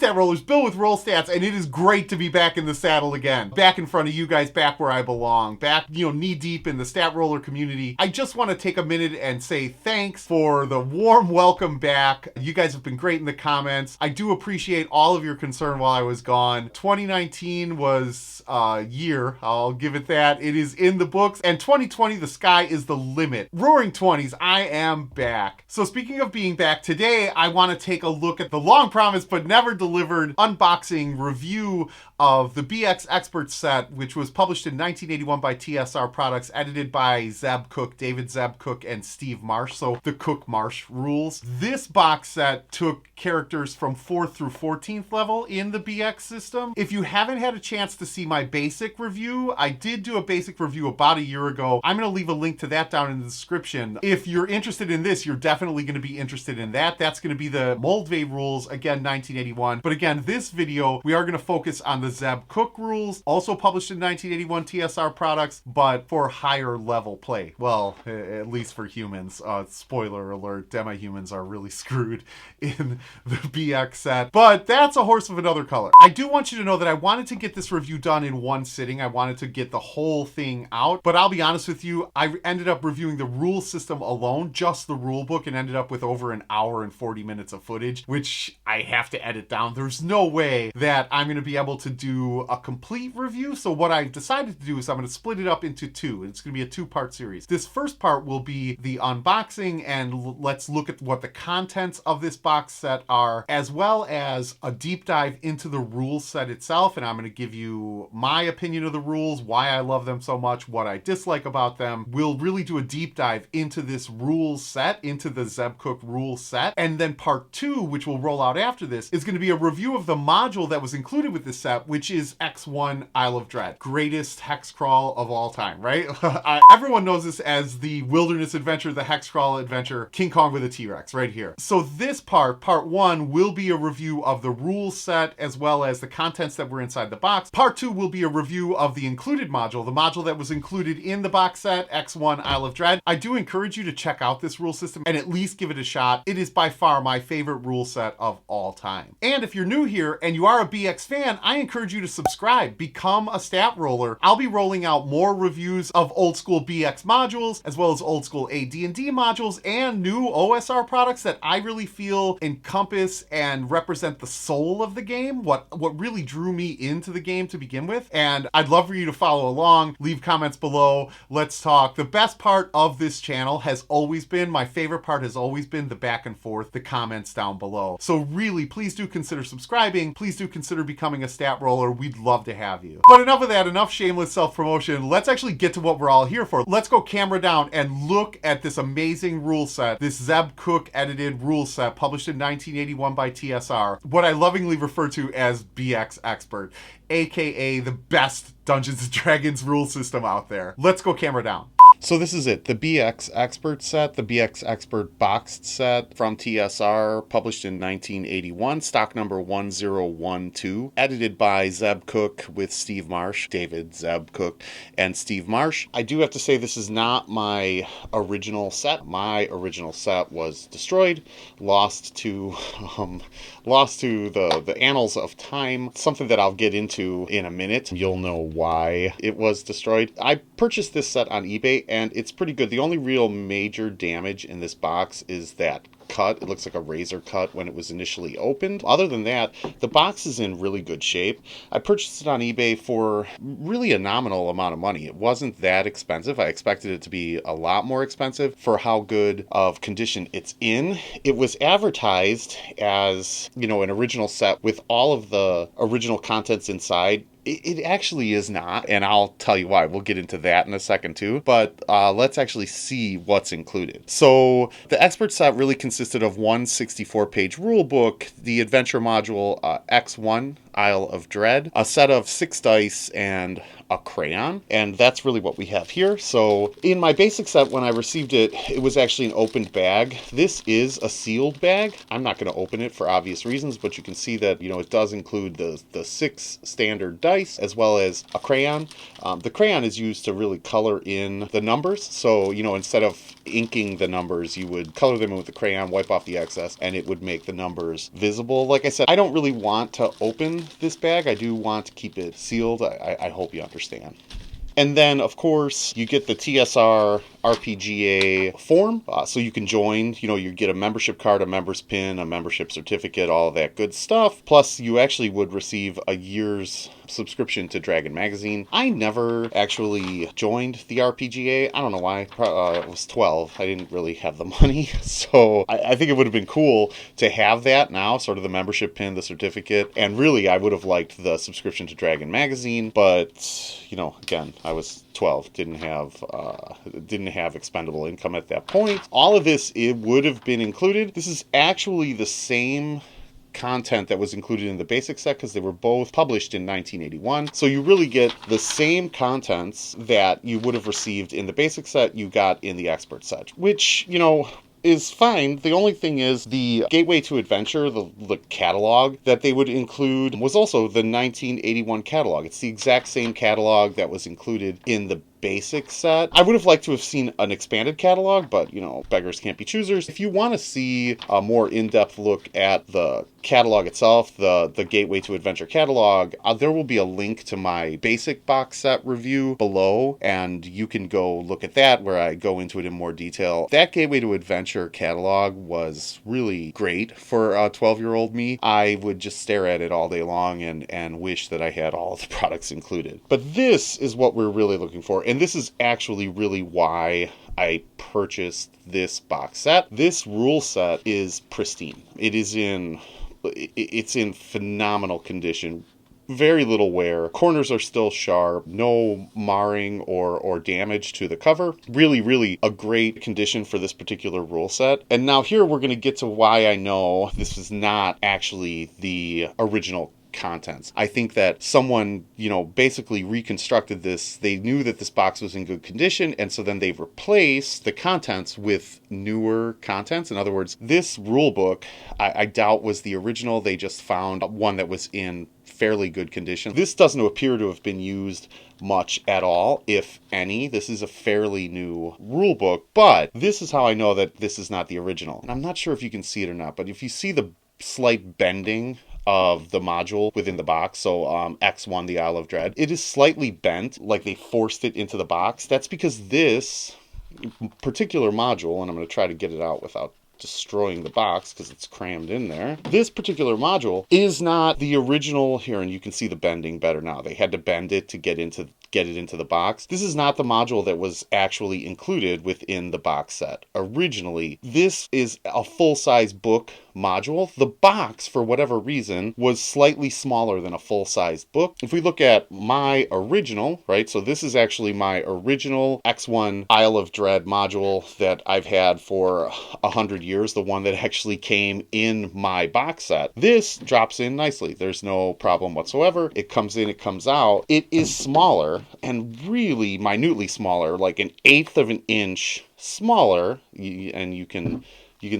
Stat Rollers, Bill with Roll Stats, and it is great to be back in the saddle again. Back in front of you guys, back where I belong. Back, knee deep in the Stat Roller community. I just want to take a minute and say thanks for the warm welcome back. You guys have been great in the comments. I do appreciate all of your concern while I was gone. 2019 was a year, I'll give it that. It is in the books, and 2020, the sky is the limit. Roaring 20s, I am back. So speaking of being back, today I want to take a look at the long promised but never delivered unboxing review of the BX Expert set, which was published in 1981 by TSR Products, edited by Zeb Cook, David Zeb Cook, and Steve Marsh, so the Cook-Marsh rules. This box set took characters from 4th through 14th level in the BX system. If you haven't had a chance to see my basic review, I did do a basic review about a year ago. I'm going to leave a link to that down in the description. If you're interested in this, you're definitely going to be interested in that. That's going to be the Moldvay rules, again, 1981. But again, this video, we are going to focus on the Zeb Cook rules, also published in 1981 TSR Products, but for higher level play. Well, at least for humans. Spoiler alert, demi-humans are really screwed in the BX set. But that's a horse of another color. I do want you to know that I wanted to get this review done in one sitting. I wanted to get the whole thing out. But I'll be honest with you, I ended up reviewing the rule system alone, just the rule book, and ended up with over an hour and 40 minutes of footage, which I have to edit down. There's no way that I'm going to be able to do a complete review. So what I decided to do is I'm going to split it up into two. It's going to be a two-part series. This first part will be the unboxing, and let's look at what the contents of this box set are, as well as a deep dive into the rules set itself. And I'm going to give you my opinion of the rules, why I love them so much, what I dislike about them. We'll really do a deep dive into this rules set, into the Zeb Cook rule set. And then part two, which will roll out after this, is going to be a review of the module that was included with this set, which is X1 Isle of Dread. Greatest hex crawl of all time, right? Everyone knows this as the wilderness adventure, the hex crawl adventure, King Kong with a T-Rex right here. So this part one, will be a review of the rules set as well as the contents that were inside the box. Part two will be a review of the included module, the module that was included in the box set, X1 Isle of Dread. I do encourage you to check out this rule system and at least give it a shot. It is by far my favorite rule set of all time. And if you're new here and you are a BX fan, I encourage you to subscribe, become a stat roller. I'll be rolling out more reviews of old school BX modules, as well as old school AD&D modules, and new OSR products that I really feel encompass and represent the soul of the game, what really drew me into the game to begin with. And I'd love for you to follow along, leave comments below, let's talk. The best part of this channel has always been, my favorite part has always been the back and forth, the comments down below. So really, please do consider subscribing. Please do consider becoming a stat roller. We'd love to have you. But enough of that, enough shameless self-promotion. Let's actually get to what we're all here for. Let's go camera down and look at this amazing rule set, this Zeb Cook edited rule set published in 1981 by TSR, what I lovingly refer to as BX Expert, aka the best Dungeons & Dragons rule system out there. Let's go camera down. So this is it, the BX Expert set, the BX Expert boxed set from TSR, published in 1981, stock number 1012, edited by Zeb Cook with Steve Marsh, David Zeb Cook, and Steve Marsh. I do have to say this is not my original set. My original set was destroyed, lost to the annals of time, something that I'll get into in a minute. You'll know why it was destroyed. I purchased this set on eBay, and it's pretty good. The only real major damage in this box is that cut. It looks like a razor cut when it was initially opened. Other than that, the box is in really good shape. I purchased it on eBay for really a nominal amount of money. It wasn't that expensive. I expected it to be a lot more expensive for how good of condition it's in. It was advertised as, an original set with all of the original contents inside. It actually is not, and I'll tell you why. We'll get into that in a second too, but let's actually see what's included. So the expert set really consisted of one 64-page rule book, the adventure module X1 Isle of Dread, a set of 6 dice, and a crayon, and that's really what we have here. So in my basic set, when I received it, it was actually an opened bag. This is a sealed bag. I'm not going to open it for obvious reasons, but you can see that, you know, it does include the 6 standard dice as well as a crayon. The crayon is used to really color in the numbers. So, you know, instead of inking the numbers, you would color them in with the crayon, wipe off the excess, and it would make the numbers visible. Like I said, I don't really want to open this bag. I do want to keep it sealed. I hope you understand. And then, of course, you get the TSR RPGA form, so you can join. You know, you get a membership card, a member's pin, a membership certificate, all of that good stuff. Plus, you actually would receive a year's subscription to Dragon Magazine. I never actually joined the RPGA. I don't know why. I was 12. I didn't really have the money. So I think it would have been cool to have that now, sort of the membership pin, the certificate. And really, I would have liked the subscription to Dragon Magazine. But, you know, again, I was 12, didn't have expendable income at that point. All of this, it would have been included. This is actually the same content that was included in the basic set because they were both published in 1981. So you really get the same contents that you would have received in the basic set you got in the expert set, which, you know, is fine. The only thing is the Gateway to Adventure, the catalog that they would include, was also the 1981 catalog. It's the exact same catalog that was included in the basic set. I would have liked to have seen an expanded catalog, but, you know, beggars can't be choosers. If you want to see a more in-depth look at the catalog itself, the Gateway to Adventure catalog, there will be a link to my basic box set review below, and you can go look at that where I go into it in more detail. That Gateway to Adventure catalog was really great for a 12-year-old me. I would just stare at it all day long and wish that I had all of the products included. But this is what we're really looking for, and this is actually really why I purchased this box set. This rule set is pristine. It's in phenomenal condition. Very little wear. Corners are still sharp. No marring or damage to the cover. Really, really a great condition for this particular rule set. And now here we're going to get to why I know this is not actually the original contents. I think that someone, you know, basically reconstructed this. They knew that this box was in good condition, and so then they've replaced the contents with newer contents. In other words, this rule book, I doubt was the original. They just found one that was in fairly good condition. This doesn't appear to have been used much at all, if any. This is a fairly new rule book, but this is how I know that this is not the original. And I'm not sure if you can see it or not, but if you see the slight bending of the module within the box, so X1, the Isle of Dread, it is slightly bent, like they forced it into the box. That's because this particular module, and I'm going to try to get it out without destroying the box because it's crammed in there. This particular module is not the original here, and you can see the bending better now. They had to bend it to get it into the box. This is not the module that was actually included within the box set originally. This is a full-size book module. The box, for whatever reason, was slightly smaller than a full-size book. If we look at my original, right, so this is actually my original X1 Isle of Dread module that I've had for 100 years, the one that actually came in my box set. This drops in nicely. There's no problem whatsoever. It comes in, it comes out. It is smaller, and really minutely smaller, like 1/8 of an inch smaller, and you can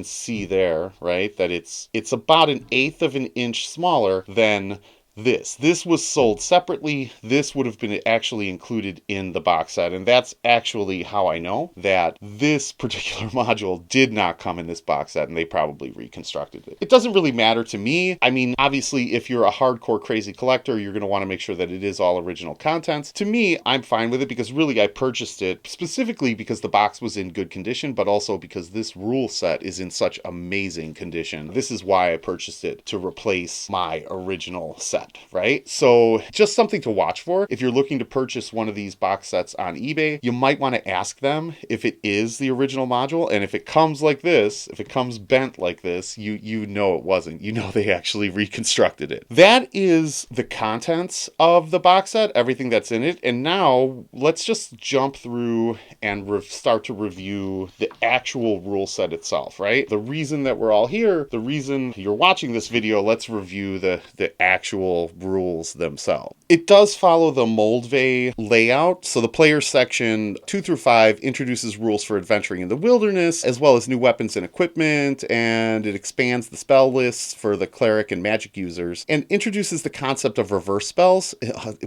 see there, right, that it's about 1/8 of an inch smaller than this. This was sold separately. This would have been actually included in the box set, and that's actually how I know that this particular module did not come in this box set, and they probably reconstructed it. It doesn't really matter to me. I mean, obviously, if you're a hardcore crazy collector, you're going to want to make sure that it is all original contents. To me, I'm fine with it because really I purchased it specifically because the box was in good condition, but also because this rule set is in such amazing condition. This is why I purchased it, to replace my original set. Right? So just something to watch for. If you're looking to purchase one of these box sets on eBay, you might want to ask them if it is the original module. And if it comes like this, if it comes bent like this, you know it wasn't. You know they actually reconstructed it. That is the contents of the box set, everything that's in it. And now let's just jump through and start to review the actual rule set itself, right? The reason that we're all here, the reason you're watching this video, let's review the actual actual rules themselves. It does follow the Moldvay layout. So the player section 2 through 5 introduces rules for adventuring in the wilderness, as well as new weapons and equipment, and it expands the spell lists for the cleric and magic users, and introduces the concept of reverse spells,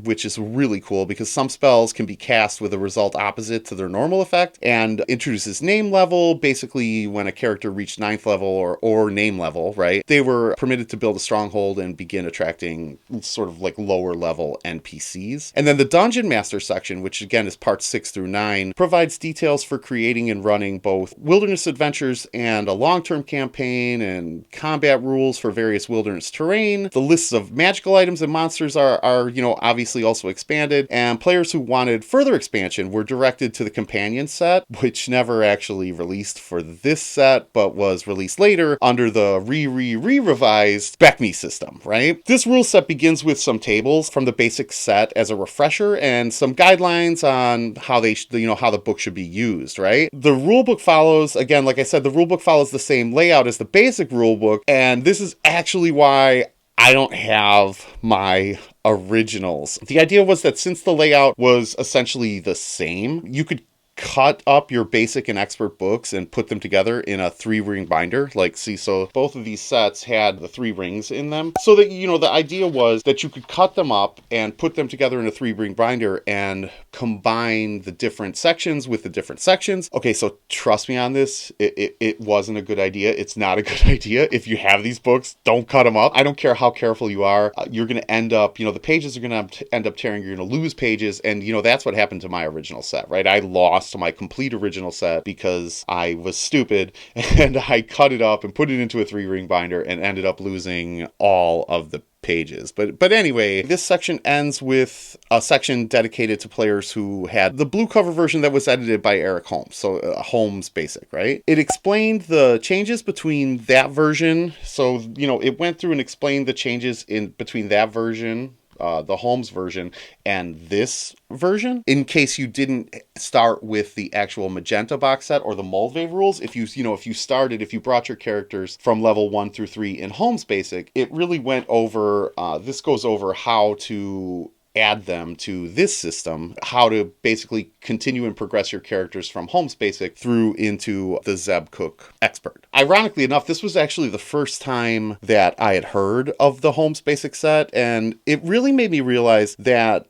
which is really cool because some spells can be cast with a result opposite to their normal effect, and introduces name level. Basically, when a character reached 9th level or name level, right, they were permitted to build a stronghold and begin attracting sort of like lower level NPCs. And then the Dungeon Master section, which again is parts 6 through 9, provides details for creating and running both wilderness adventures and a long-term campaign, and combat rules for various wilderness terrain. The lists of magical items and monsters are obviously also expanded, and players who wanted further expansion were directed to the companion set, which never actually released for this set, but was released later under the revised BECMI system, right? This rule set begins with some tables from the basic set as a refresher and some guidelines on how how the book should be used, right? The rulebook follows, again, like I said, the rulebook follows the same layout as the basic rulebook, and this is actually why I don't have my originals. The idea was that since the layout was essentially the same, you could cut up your basic and expert books and put them together in a 3-ring binder. So both of these sets had the 3 rings in them. So that, the idea was that you could cut them up and put them together in a 3-ring binder and combine the different sections with the different sections. Okay, so trust me on this, it wasn't a good idea. It's not a good idea. If you have these books, don't cut them up. I don't care how careful you are. You're going to end up, the pages are going to end up tearing. You're going to lose pages. And, that's what happened to my original set, right? I lost to my complete original set because I was stupid and I cut it up and put it into a 3-ring binder and ended up losing all of the pages. But anyway, this section ends with a section dedicated to players who had the blue cover version that was edited by Eric Holmes. So Holmes Basic, right? It explained the changes between that version. So, it went through and explained the changes in between that version, the Holmes version, and this version, in case you didn't start with the actual Magenta box set or the Moldvay rules. If you brought your characters from level 1 through 3 in Holmes Basic, it really went over, this goes over how to add them to this system, how to basically continue and progress your characters from Holmes Basic through into the Zeb Cook Expert. Ironically enough, this was actually the first time that I had heard of the Holmes Basic set, and it really made me realize that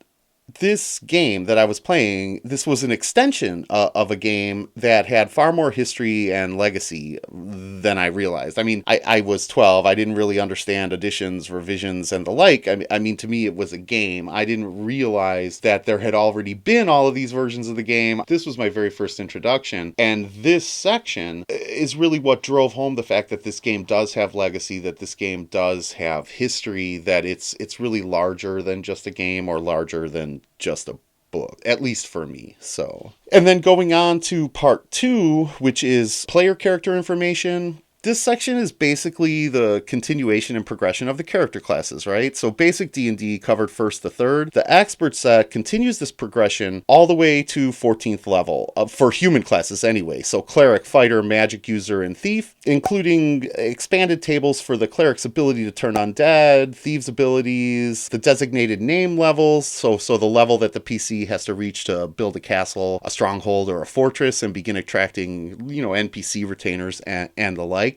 this game that I was playing, this was an extension of a game that had far more history and legacy than I realized. I mean, I was 12. I didn't really understand additions, revisions, and the like. I mean, to me, it was a game. I didn't realize that there had already been all of these versions of the game. This was my very first introduction. And this section is really what drove home the fact that this game does have legacy, that this game does have history, that it's really larger than just a game or larger than just a book, at least for me. So, and then going on to part 2, which is player character information. This section is basically the continuation and progression of the character classes, right? So basic D&D covered 1st to 3rd. The expert set continues this progression all the way to 14th level, for human classes anyway. So cleric, fighter, magic user, and thief, including expanded tables for the cleric's ability to turn undead, thieves' abilities, the designated name levels, so the level that the PC has to reach to build a castle, a stronghold, or a fortress, and begin attracting, NPC retainers and the like.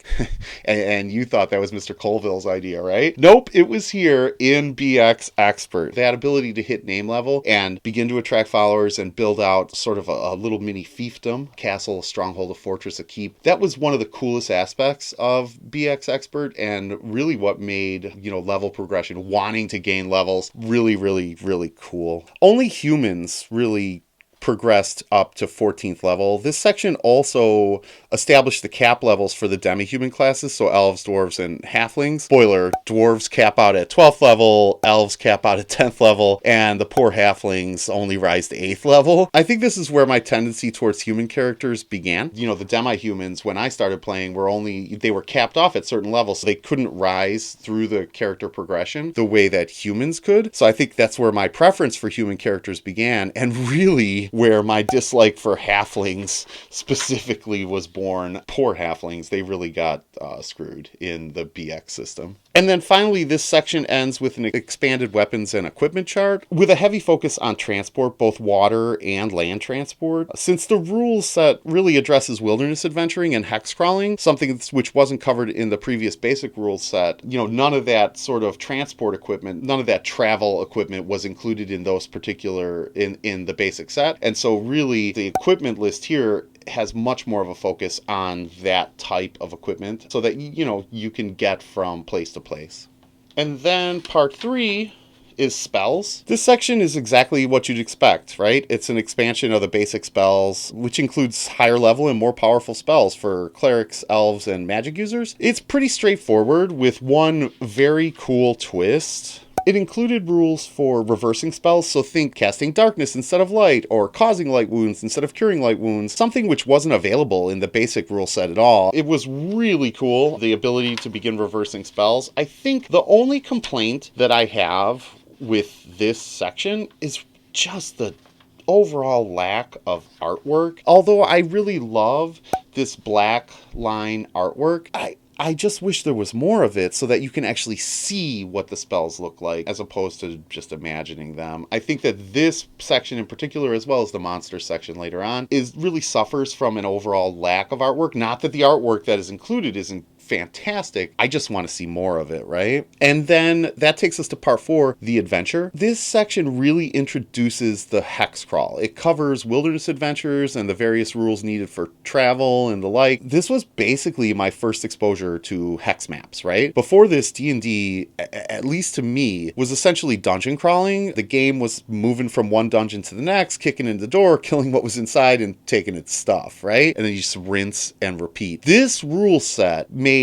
And you thought that was Mr. Colville's idea, right? Nope, it was here in BX Expert. That ability to hit name level and begin to attract followers and build out sort of a little mini fiefdom, castle, a stronghold, a fortress, a keep. That was one of the coolest aspects of BX Expert, and really what made, level progression, wanting to gain levels, really, really, really cool. Only humans really progressed up to 14th level. This section also established the cap levels for the demi-human classes, so elves, dwarves, and halflings. Spoiler, dwarves cap out at 12th level, elves cap out at 10th level, and the poor halflings only rise to 8th level. I think this is where my tendency towards human characters began. The demi-humans, when I started playing, they were capped off at certain levels, so they couldn't rise through the character progression the way that humans could. So I think that's where my preference for human characters began, and really where my dislike for halflings specifically was born. Poor halflings, they really got screwed in the BX system. And then finally, this section ends with an expanded weapons and equipment chart with a heavy focus on transport, both water and land transport. Since the rule set really addresses wilderness adventuring and hex crawling, something which wasn't covered in the previous basic rule set, none of that sort of transport equipment, none of that travel equipment was included in those particular, in the basic set. And so really the equipment list here has much more of a focus on that type of equipment so that, you can get from place to place. And then part 3 is spells. This section is exactly what you'd expect, right? It's an expansion of the basic spells, which includes higher level and more powerful spells for clerics, elves, and magic users. It's pretty straightforward with one very cool twist. It included rules for reversing spells, so think casting darkness instead of light, or causing light wounds instead of curing light wounds, something which wasn't available in the basic rule set at all. It was really cool, the ability to begin reversing spells. I think the only complaint that I have with this section is just the overall lack of artwork. Although I really love this black line artwork, I just wish there was more of it so that you can actually see what the spells look like as opposed to just imagining them. I think that this section in particular, as well as the monster section later on, really suffers from an overall lack of artwork. Not that the artwork that is included isn't fantastic. I just want to see more of it, right? And then that takes us to part 4, the adventure. This section really introduces the hex crawl. It covers wilderness adventures and the various rules needed for travel and the like. This was basically my first exposure to hex maps, right? Before this, D&D, at least to me, was essentially dungeon crawling. The game was moving from one dungeon to the next, kicking in the door, killing what was inside, and taking its stuff, right? And then you just rinse and repeat. This rule set made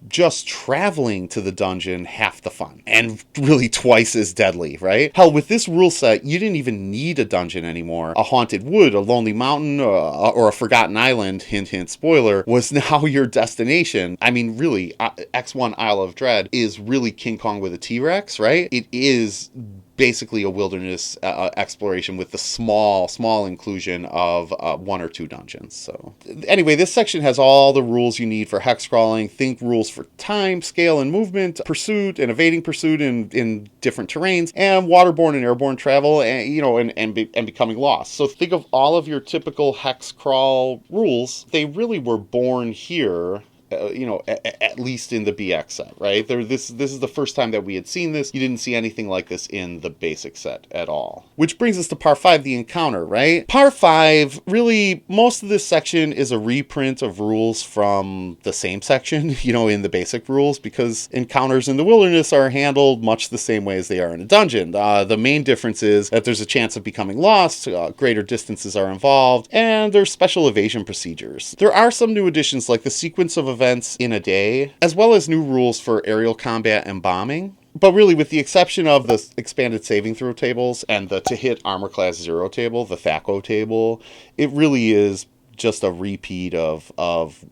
just traveling to the dungeon half the fun and really twice as deadly, right? Hell, with this rule set, you didn't even need a dungeon anymore. A haunted wood, a lonely mountain, or a forgotten island, hint, hint, spoiler, was now your destination. I mean, really, X1 Isle of Dread is really King Kong with a T-Rex, right? It is basically a wilderness exploration with the small inclusion of 1 or 2 dungeons. So anyway, this section has all the rules you need for hex crawling. Think rules for time, scale, and movement, pursuit and evading pursuit in different terrains, and waterborne and airborne travel, and becoming lost. So think of all of your typical hex crawl rules. They really were born here. At least in the BX set, right? This is the first time that we had seen this. You didn't see anything like this in the basic set at all. Which brings us to part 5, the encounter, right? Part 5, really, most of this section is a reprint of rules from the same section, in the basic rules, because encounters in the wilderness are handled much the same way as they are in a dungeon. The main difference is that there's a chance of becoming lost, greater distances are involved, and there's special evasion procedures. There are some new additions like the sequence of events in a day, as well as new rules for aerial combat and bombing. But really, with the exception of the expanded saving throw tables and the to hit armor class 0 table, the THAC0 table, it really is just a repeat of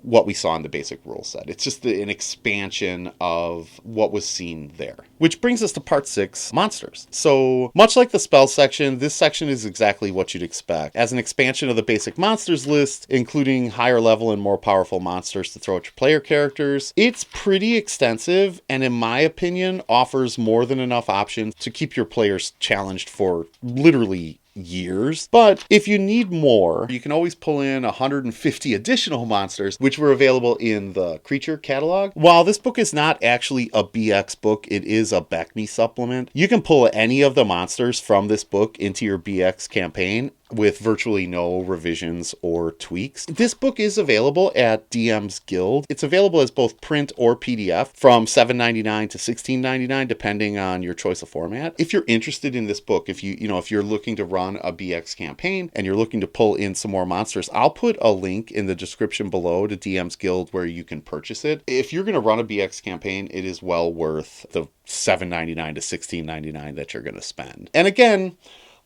what we saw in the basic rule set. It's just an expansion of what was seen there. Which brings us to part 6, monsters. So much like the spell section, this section is exactly what you'd expect. As an expansion of the basic monsters list, including higher level and more powerful monsters to throw at your player characters, it's pretty extensive and in my opinion offers more than enough options to keep your players challenged for literally years. But if you need more, you can always pull in 150 additional monsters, which were available in the creature catalog. While this book is not actually a BX book, it is a BECMI supplement. You can pull any of the monsters from this book into your BX campaign with virtually no revisions or tweaks. This book is available at DM's Guild. It's available as both print or PDF from $7.99 to $16.99, depending on your choice of format. If you're interested in this book, if you're looking to run a BX campaign and you're looking to pull in some more monsters, I'll put a link in the description below to DM's Guild where you can purchase it. If you're going to run a BX campaign, it is well worth the $7.99 to $16.99 that you're going to spend. And again,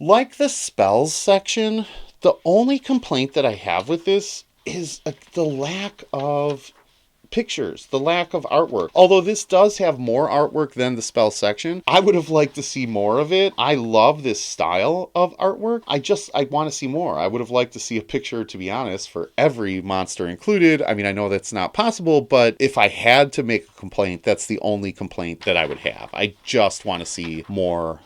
like the spells section, the only complaint that I have with this is the lack of pictures, the lack of artwork. Although this does have more artwork than the spell section, I would have liked to see more of it. I love this style of artwork. I want to see more. I would have liked to see a picture, to be honest, for every monster included. I mean, I know that's not possible, but if I had to make a complaint, that's the only complaint that I would have. I just want to see more.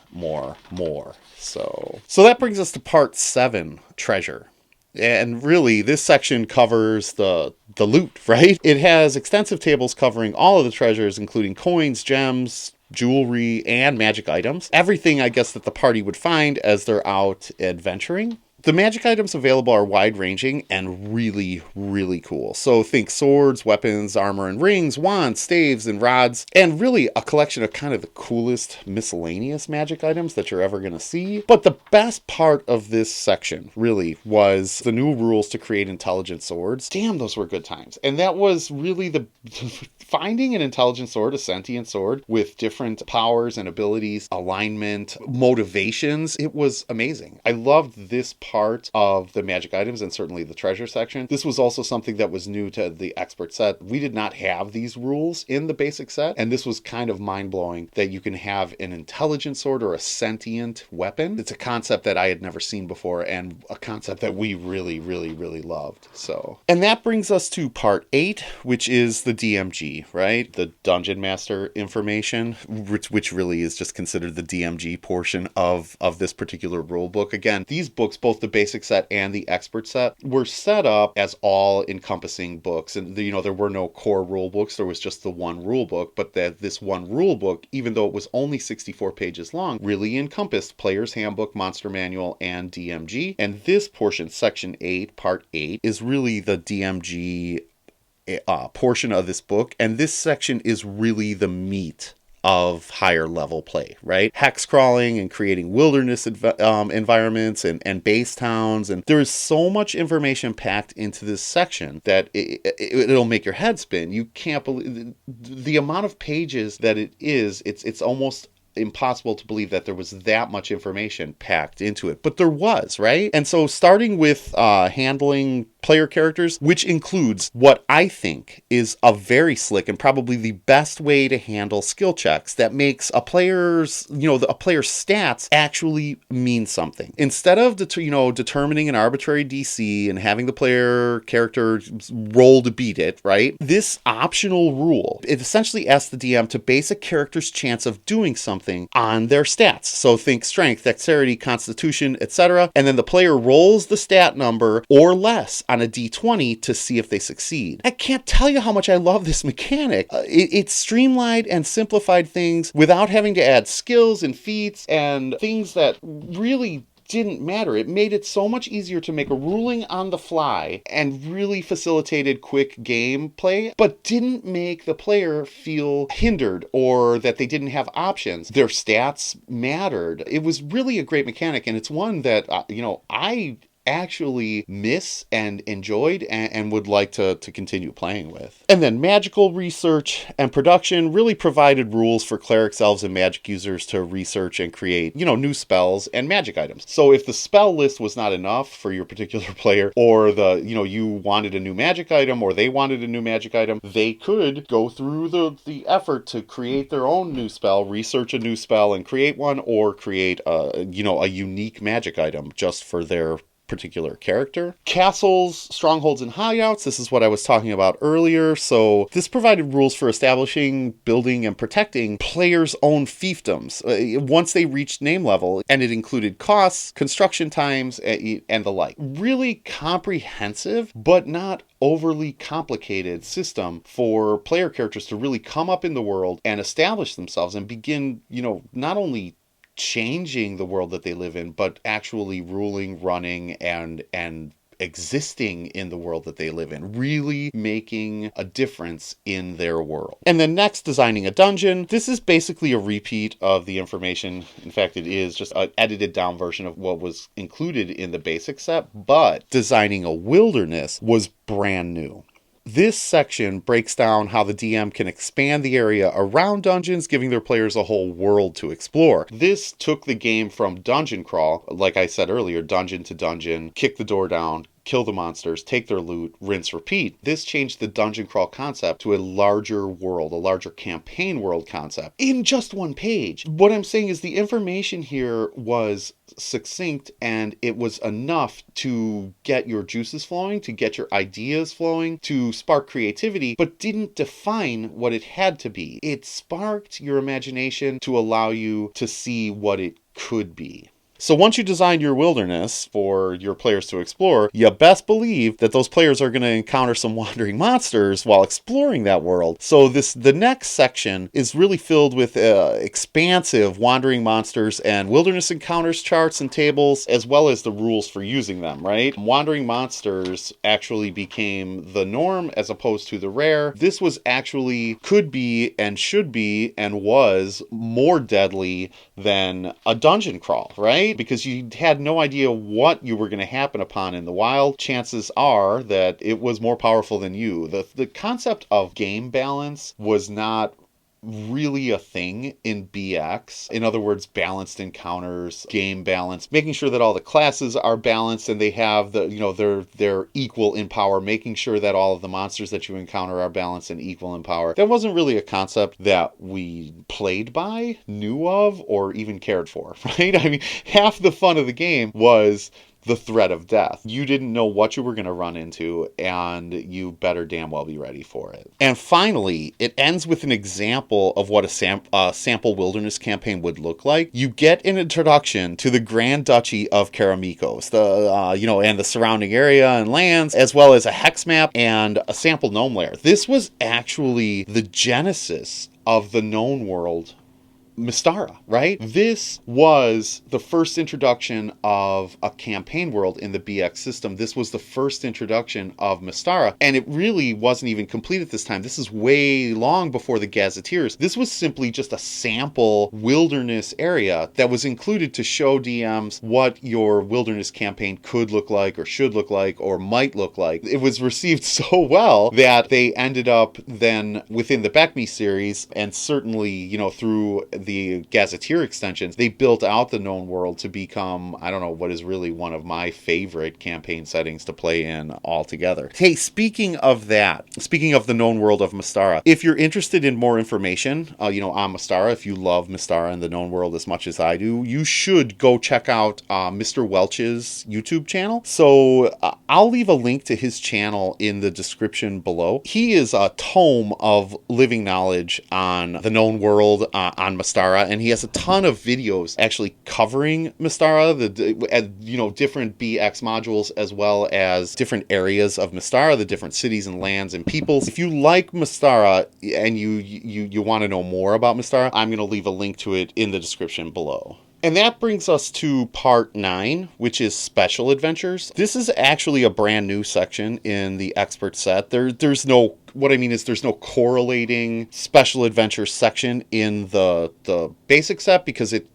So that brings us to part 7, treasure. And really, this section covers the loot, right? It has extensive tables covering all of the treasures, including coins, gems, jewelry, and magic items. Everything, I guess, that the party would find as they're out adventuring. The magic items available are wide-ranging and really, really cool. So think swords, weapons, armor and rings, wands, staves, and rods, and really a collection of kind of the coolest miscellaneous magic items that you're ever going to see. But the best part of this section really was the new rules to create intelligent swords. Damn, those were good times. And that was really the finding an intelligent sword, a sentient sword with different powers and abilities, alignment, motivations. It was amazing. I loved this part of the magic items and certainly the treasure section. This was also something that was new to the expert set. We did not have these rules in the basic set, and this was kind of mind-blowing that you can have an intelligent sword or a sentient weapon. It's a concept that I had never seen before and a concept that we really, really, really loved. And that brings us to part 8, which is the DMG, right? The Dungeon Master information, which really is just considered the DMG portion of this particular rule book. Again, these books, both the basic set and the expert set, were set up as all encompassing books. And there were no core rule books. There was just the one rule book, but this one rule book, even though it was only 64 pages long, really encompassed Player's Handbook, Monster Manual, and DMG. And this portion, section 8, part 8, is really the DMG portion of this book. And this section is really the meat of higher level play, right? Hex crawling and creating wilderness environments and base towns. And there is so much information packed into this section that it'll make your head spin. You can't believe the amount of pages that it is. It's almost impossible to believe that there was that much information packed into it, but there was, right? And so starting with handling player characters, which includes what I think is a very slick and probably the best way to handle skill checks that makes a player's stats actually mean something. Instead of determining an arbitrary DC and having the player character roll to beat it, right? This optional rule, it essentially asks the DM to base a character's chance of doing something on their stats. So think strength, dexterity, constitution, etc. And then the player rolls the stat number or less on a d20 to see if they succeed. I can't tell you how much I love this mechanic. It streamlined and simplified things without having to add skills and feats and things that really didn't matter. It made it so much easier to make a ruling on the fly and really facilitated quick gameplay, but didn't make the player feel hindered or that they didn't have options. Their stats mattered. It was really a great mechanic, and it's one that I actually miss and enjoyed and would like to continue playing with. And then magical research and production really provided rules for clerics, elves, and magic users to research and create, new spells and magic items. So if the spell list was not enough for your particular player, or you wanted a new magic item or they wanted a new magic item, they could go through the effort to create their own new spell, research a new spell and create one, or create a unique magic item just for their particular character. Castles, strongholds, and hideouts. This is what I was talking about earlier. So this provided rules for establishing, building, and protecting players' own fiefdoms once they reached name level, and it included costs, construction times, and the like. Really comprehensive, but not overly complicated system for player characters to really come up in the world and establish themselves and begin, not only changing the world that they live in, but actually ruling, running, and existing in the world that they live in, really making a difference in their world. And then next, designing a dungeon. This is basically a repeat of the information. In fact, it is just an edited down version of what was included in the basic set, but designing a wilderness was brand new. This section breaks down how the DM can expand the area around dungeons, giving their players a whole world to explore. This took the game from dungeon crawl, like I said earlier, dungeon to dungeon, kick the door down, kill the monsters, take their loot, rinse, repeat. This changed the dungeon crawl concept to a larger world, a larger campaign world concept in just one page. What I'm saying is the information here was succinct, and it was enough to get your juices flowing, to get your ideas flowing, to spark creativity, but didn't define what it had to be. It sparked your imagination to allow you to see what it could be. So once you design your wilderness for your players to explore, you best believe that those players are going to encounter some wandering monsters while exploring that world. So the next section is really filled with expansive wandering monsters and wilderness encounters charts and tables, as well as the rules for using them, right? Wandering monsters actually became the norm as opposed to the rare. This was actually, could be and should be and was more deadly than a dungeon crawl, right? Because you had no idea what you were going to happen upon in the wild. Chances are that it was more powerful than you. The concept of game balance was not really a thing in BX. In other words, balanced encounters, game balance, making sure that all the classes are balanced and they have they're equal in power, making sure that all of the monsters that you encounter are balanced and equal in power. That wasn't really a concept that we played by, knew of, or even cared for, right? I mean, half the fun of the game was the threat of death. You didn't know what you were going to run into, and you better damn well be ready for it. And finally, it ends with an example of what a sample wilderness campaign would look like. You get an introduction to the Grand Duchy of Karamikos, and the surrounding area and lands, as well as a hex map and a sample gnome lair. This was actually the genesis of the known world Mystara, right? This was the first introduction of a campaign world in the BX system. This was the first introduction of Mystara, and it really wasn't even complete at this time. This is way long before the Gazetteers. This was simply just a sample wilderness area that was included to show DMs what your wilderness campaign could look like, or should look like, or might look like. It was received so well that they ended up then within the BECME series, and certainly, through the Gazetteer extensions, they built out the known world to become, I don't know, what is really one of my favorite campaign settings to play in altogether. Hey, speaking of the known world of Mystara, if you're interested in more information, on Mystara, if you love Mystara and the known world as much as I do, you should go check out Mr. Welch's YouTube channel. So I'll leave a link to his channel in the description below. He is a tome of living knowledge on the known world, on Mystara, and he has a ton of videos actually covering Mystara, different BX modules, as well as different areas of Mystara, the different cities and lands and peoples. If you like Mystara and you want to know more about Mystara, I'm going to leave a link to it in the description below. And that brings us to part 9, which is special adventures. This is actually a brand new section in the expert set. There's no correlating special adventure section in the basic set, because it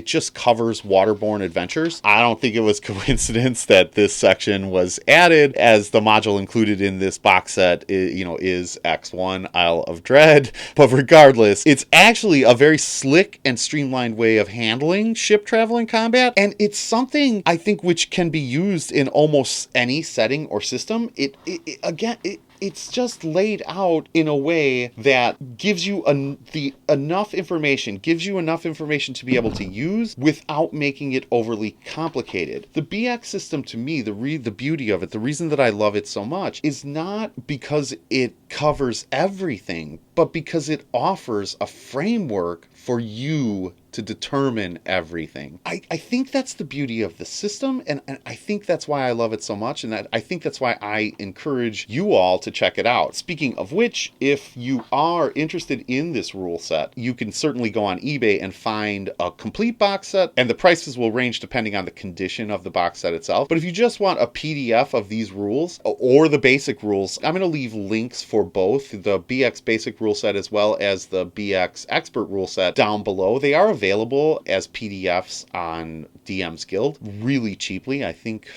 just covers waterborne adventures. I don't think it was coincidence that this section was added, as the module included in this box set is X1 Isle of Dread. But regardless, it's actually a very slick and streamlined way of handling ship traveling combat, and it's something I think which can be used in almost any setting or system. It's just laid out in a way that gives you enough information to be able to use without making it overly complicated. The BX system, to me, the beauty of it, the reason that I love it so much, is not because it covers everything, but because it offers a framework for you to determine everything. I think that's the beauty of the system, and I think that's why I love it so much, and I think that's why I encourage you all to check it out. Speaking of which, if you are interested in this rule set, you can certainly go on eBay and find a complete box set, and the prices will range depending on the condition of the box set itself. But if you just want a PDF of these rules, or the basic rules, I'm going to leave links for both the BX basic rule set as well as the BX expert rule set down below. They are available as PDFs on DM's Guild really cheaply. I think,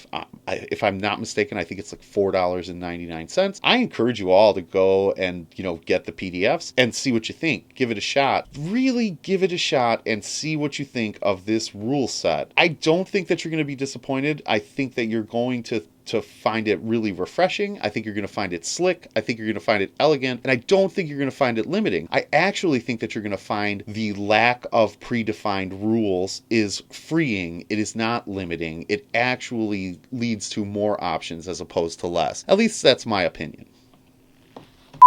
if I'm not mistaken, I think it's like $4.99. I encourage you all to go and, get the PDFs and see what you think. Give it a shot. Really give it a shot and see what you think of this rule set. I don't think that you're going to be disappointed. I think that you're going to to find it really refreshing. I think you're going to find it slick. I think you're going to find it elegant. And I don't think you're going to find it limiting. I actually think that you're going to find the lack of predefined rules is freeing. It is not limiting. It actually leads to more options as opposed to less. At least that's my opinion.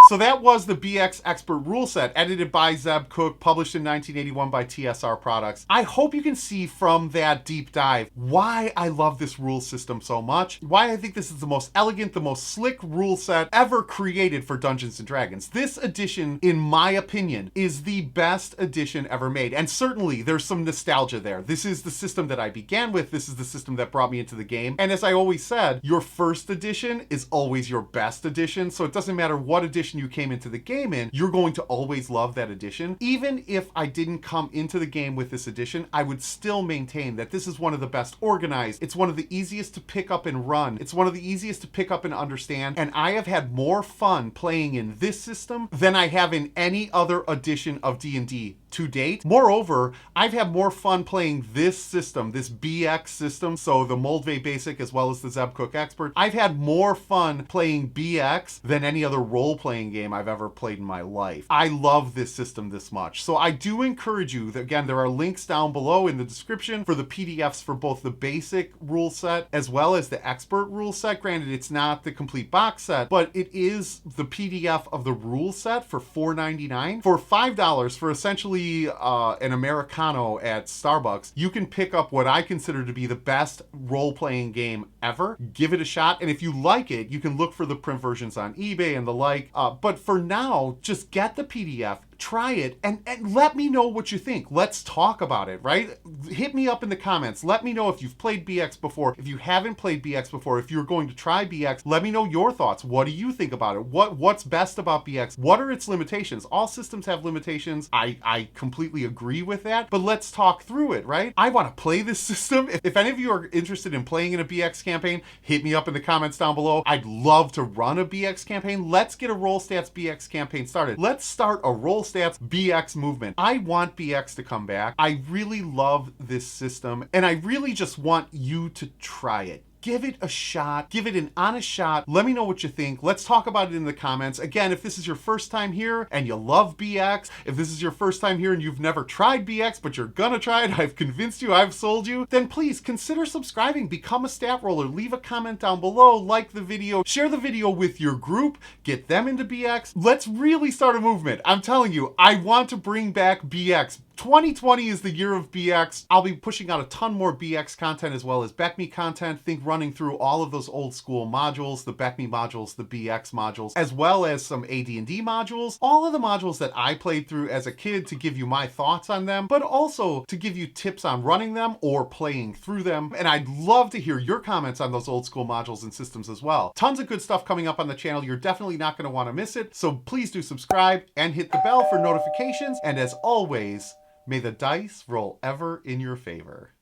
So that was the BX Expert rule set, edited by Zeb Cook, published in 1981 by TSR Products. I hope you can see from that deep dive why I love this rule system so much, why I think this is the most elegant, the most slick rule set ever created for Dungeons & Dragons. This edition, in my opinion, is the best edition ever made. And certainly there's some nostalgia there. This is the system that I began with. This is the system that brought me into the game. And as I always said, your first edition is always your best edition. So it doesn't matter what edition you came into the game in, you're going to always love that edition. Even if I didn't come into the game with this edition, I would still maintain that this is one of the best organized. It's one of the easiest to pick up and run. It's one of the easiest to pick up and understand. And I have had more fun playing in this system than I have in any other edition of D&D to date. Moreover, I've had more fun playing this system, this BX system, so the Moldvay Basic as well as the Zeb Cook Expert. I've had more fun playing BX than any other role-playing game I've ever played in my life. I love this system this much. So I do encourage you, that, again, there are links down below in the description for the PDFs for both the basic rule set as well as the expert rule set. Granted, it's not the complete box set, but it is the PDF of the rule set for $4.99. For $5, for essentially an Americano at Starbucks, you can pick up what I consider to be the best role-playing game ever. Give it a shot, and if you like it, you can look for the print versions on eBay and the like. But for now, just get the PDF, try it, and let me know what you think. Let's talk about it, right? Hit me up in the comments. Let me know if you've played BX before. If you haven't played BX before, if you're going to try BX, let me know your thoughts. What do you think about it? What's best about BX? What are its limitations? All systems have limitations. I completely agree with that, but let's talk through it, right? I want to play this system. If any of you are interested in playing in a BX campaign, hit me up in the comments down below. I'd love to run a BX campaign. Let's get a Roll Stats BX campaign started. Let's start a Roll Stats BX movement. I want BX to come back. I really love this system, and I really just want you to try it. Give it a shot. Give it an honest shot. Let me know what you think. Let's talk about it in the comments. Again, if this is your first time here and you love BX, if this is your first time here and you've never tried BX, but you're gonna try it, I've convinced you, I've sold you, then please consider subscribing, become a stat roller, leave a comment down below, like the video, share the video with your group, get them into BX. Let's really start a movement. I'm telling you, I want to bring back BX. 2020 is the year of BX. I'll be pushing out a ton more BX content as well as BECME content. Think running through all of those old school modules, the BECME modules, the BX modules, as well as some AD&D modules. All of the modules that I played through as a kid to give you my thoughts on them, but also to give you tips on running them or playing through them. And I'd love to hear your comments on those old school modules and systems as well. Tons of good stuff coming up on the channel. You're definitely not going to want to miss it. So please do subscribe and hit the bell for notifications. And as always, may the dice roll ever in your favor.